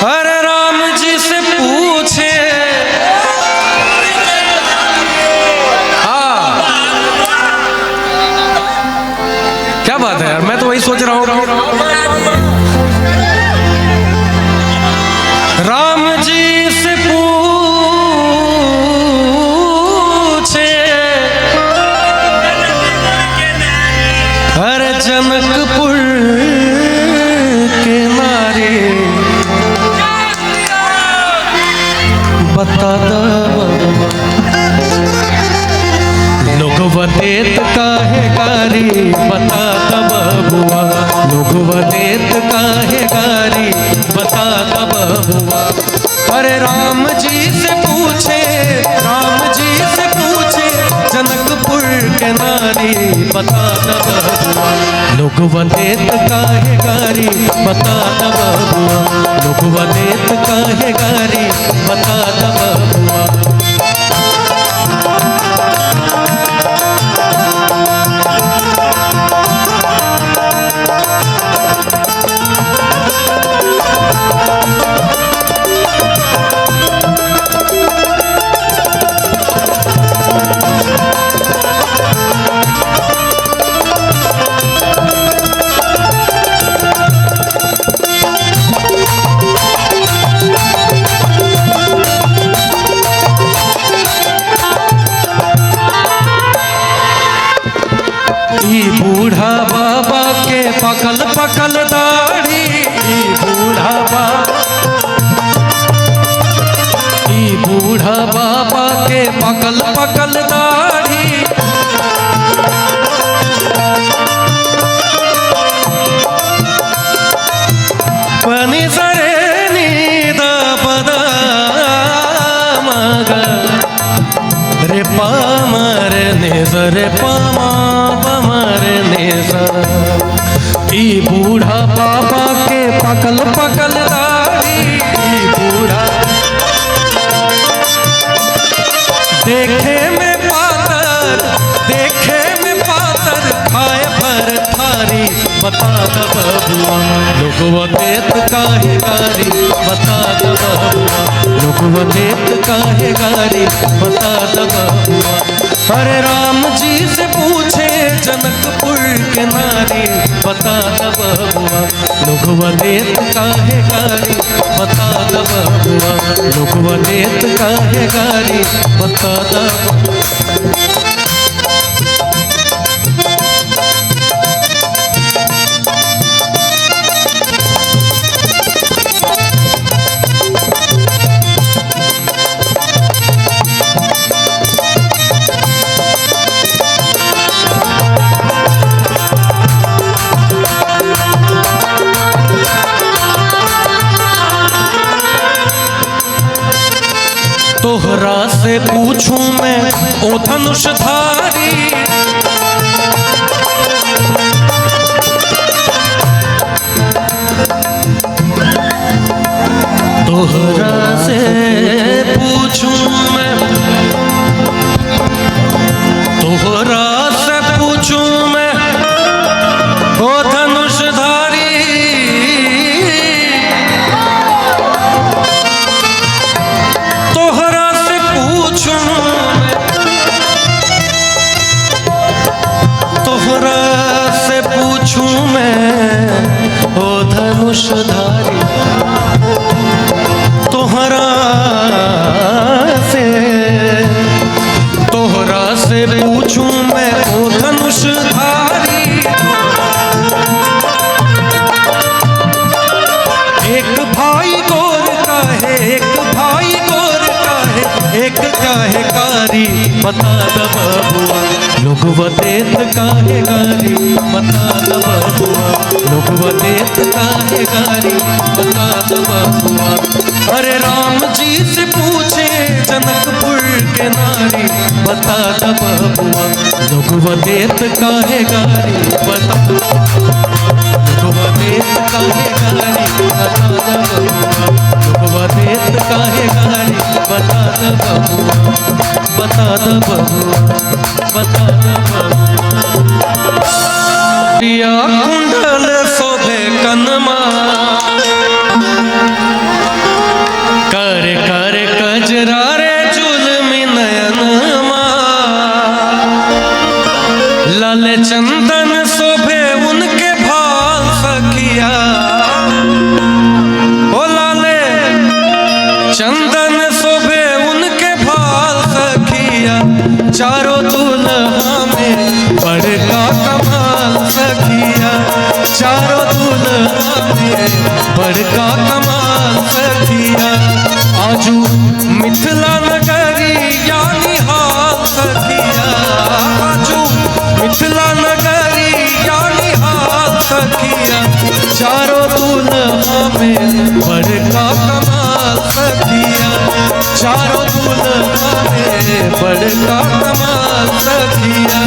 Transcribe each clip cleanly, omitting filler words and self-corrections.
अरे राम जी से पूछे क्या बात है यार, मैं तो वही सोच रहा हूँ। राम जी से पूछे अरे जनकपुर के नारे बता लोग वदेत काहे गारी बता बबुआ, लोग वदेत काहे गारी बता बबुआ। अरे राम जी से पूछे, राम जी से पूछे जनकपुर के नारी बता बबुआ, लोग वदेत काहे गारी बता बबुआ, लोग वदेत काहे गारी बता बबुआ। बूढ़ा बाबा के पकल पकल दाढ़ी, बूढ़ा बाबा के पकल पकल दाढ़ी। पनी सरे नीदा पदा मग रे पामर ने सरे पामा ई बूढ़ा बाबा के पकल पकल दाढ़ी, बूढ़ा देखे में पातर, देखे में पातर खाए भर थारी बता बबुआ, लोग वदेत काहे गारी बता बबुआ, लोग वदेत काहे गारी बता बबुआ। अरे राम जी से पूछे जनकपुर के नारी बता बबुआ, लोग वदेत काहे गारी बता बबुआ, लोग वदेत काहे गारी बता बबुआ। तोहरा से पूछूं मैं ओ धनुषधारी, तोहरा से पूछूं मैं, तोहरा से पूछूं मैं ओ धनुषधारी। तोहरा से पूछूं मैं, तोहरा से पूछूं मैं ओ धनुषधारी। तोहरा से पूछूं मैं ओ धनुषधारी। एक भाई गोर का है, एक भाई गोर का है, एक काहे कारी बता बबुआ, लोग वदेत काहे गारी बता बबुआ, लोग वदेत काहे गारी बता बबुआ। अरे राम जी से पूछे जनकपुर के नारी बता बबुआ, लोग वदेत काहे गारी बता, लोग वदेत काहे गारी बता बबुआ, लोग वदेत काहे गारी बता बबुआ, बता बबुआ, बता बबुआ। प्रिया कुंडल शोभे कनमा बड़का कमाल सखिया आजू मिथिला नगरी यानी हाल सखिया आजू मिथिला नगरी यानी हाल सखिया चारों दुल्हा में बड़का कमाल सखिया चारों दुल्हा में बड़का कमाल सखिया।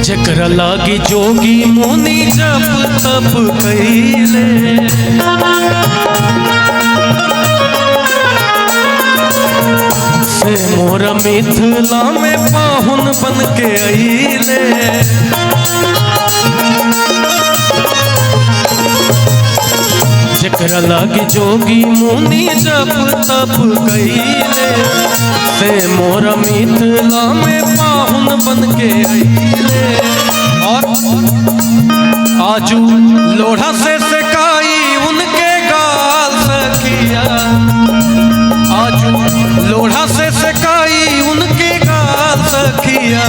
जकरा लागी जोगी मुनि जप तप कइले से मोर मिथिला में पाहुन बन के अइले जकरा लागी जोगी मुनि जप तप कइले से मोर मिथिला में पाहुन बन के अइले और आजू लोढ़ा से सेकाई उनके गाल सखिया आजू लोढ़ा से सेकाई उनके गाल सखिया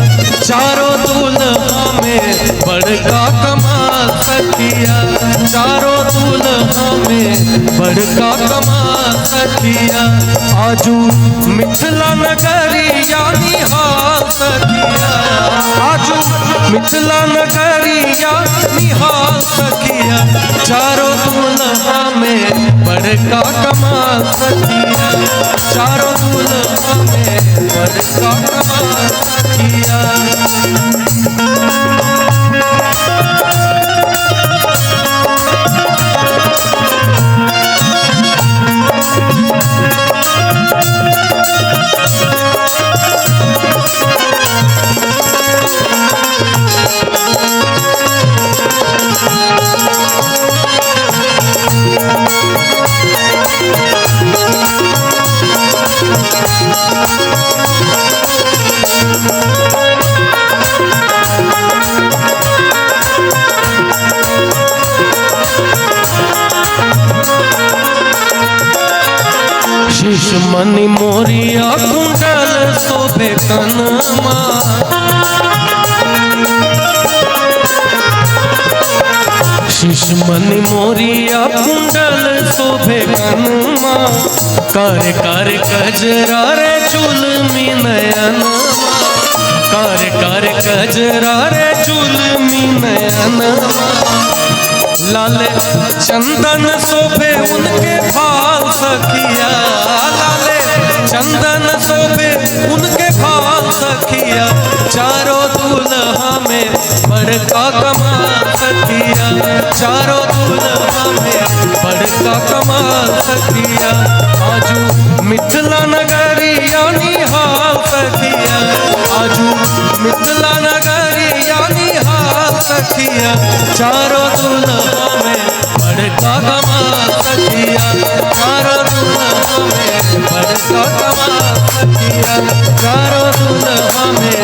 चारों दुल्हा में बड़का कमाल सखिया चारों दुल्हा में बड़का कमाल सखिया आजू मिथिला नगरी यानी हाल सखिया आजू मिथिला नगरी यानी हाल सखिया चारों दुल्हा में बड़का कमाल सखिया चारों दुल्हा में बड़का कमाल सखिया। शीश मणि मोरिया कुंडल शोभे कनमा शीश मणि मोरिया कुंडल शोभे कनमा कर कर कजरा रे चुलमी नयनमा कर कर कजरा रे चुलमी नयनमा लाले चंदन शोभे उनके भाल सखिया लाले चंदन शोभे उनके भाल सखिया चारों दुल्हा में बड़का कमाल सखिया चारों दुल्हा में बड़का कमाल सखिया आजू मिथिला नगरी यानी हाल सखिया आजू मिथिला नगरी यानी हाल सखिया चारों दुल्हा में बड़का कमाल सखिया चारों दुल्हा में बड़का कमाल सखिया चारों दुल्हा में